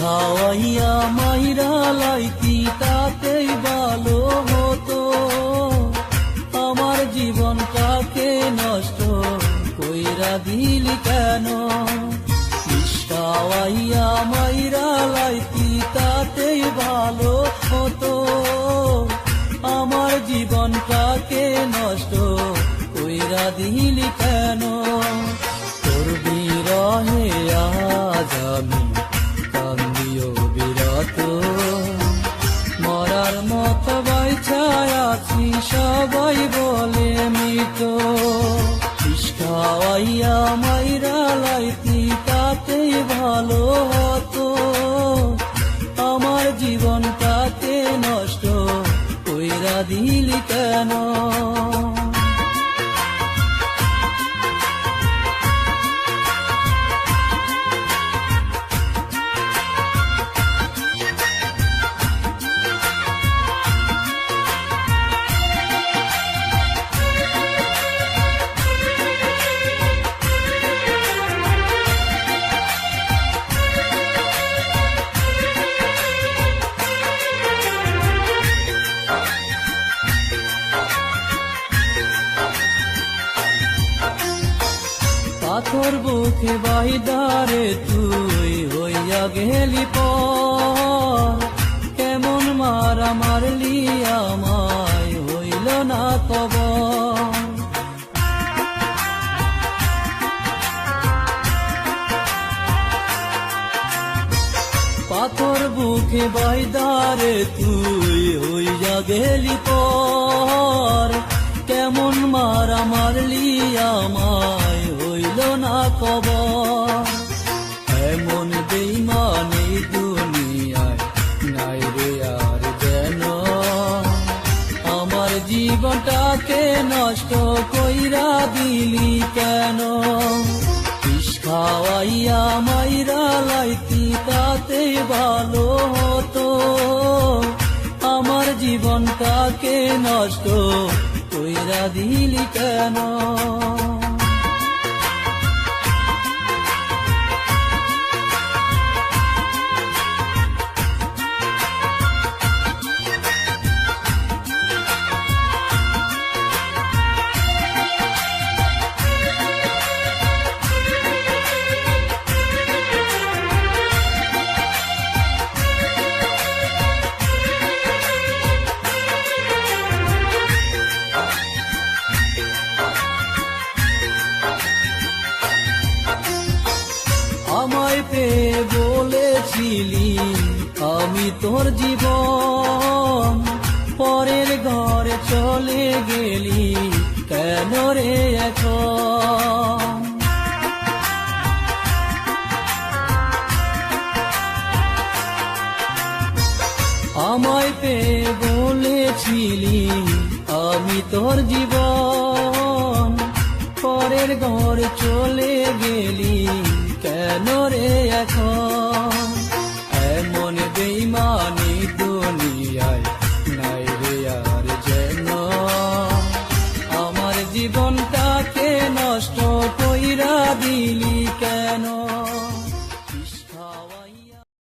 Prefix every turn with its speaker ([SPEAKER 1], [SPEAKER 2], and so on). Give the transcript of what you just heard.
[SPEAKER 1] খাওয়াইয়া মাইরা লাইতি তাতেই ভালো হতো। আমার জীবনটাকে নষ্ট কইরা দিলি কেন? খাওয়াইয়া মাইরা লাইতি তাতেই ভালো হতো। আমার জীবনটাকে নষ্ট কইরা দিলি কেন? তোর বিরহে আজ আমি কান্দিও বিরত, মরার মত বাইছায় আছি সবাই বলে মৃত। খাওয়াইয়া মাইরা লাইতি তাতেই ভালো হতো। আমার জীবনটাকে নষ্ট কইরা দিলি কেন? পাথর বুকে বাইদারে তুই হইয়া গেলি পর, কেমন মারা মারলি আমায় হইল না খবর। পাথর বুকে বাইদারে তুই হইয়া গেলি পর, কেমন মারা মারলি আমায় হইল না খবর। এমন বেঈমানি দুনিয়ায় নাই রে আর যেন, আমার জীবনটাকে নষ্ট কইরা দিলি কেন? বিষ খাওয়াইয়া মাইরা লাইতি তাতেই ভালো হতো। আমার জীবনটাকে নষ্ট কইরা দিলি কেন? আমায় পেয়ে বলেছিলি আমি তোর জীবন, পরের ঘরে চলে গেলি কেন রে এখন? আমায় পেয়ে বলেছিলি আমি তোর জীবন, পরের ঘরে চলে গেলি কেন রে এখন?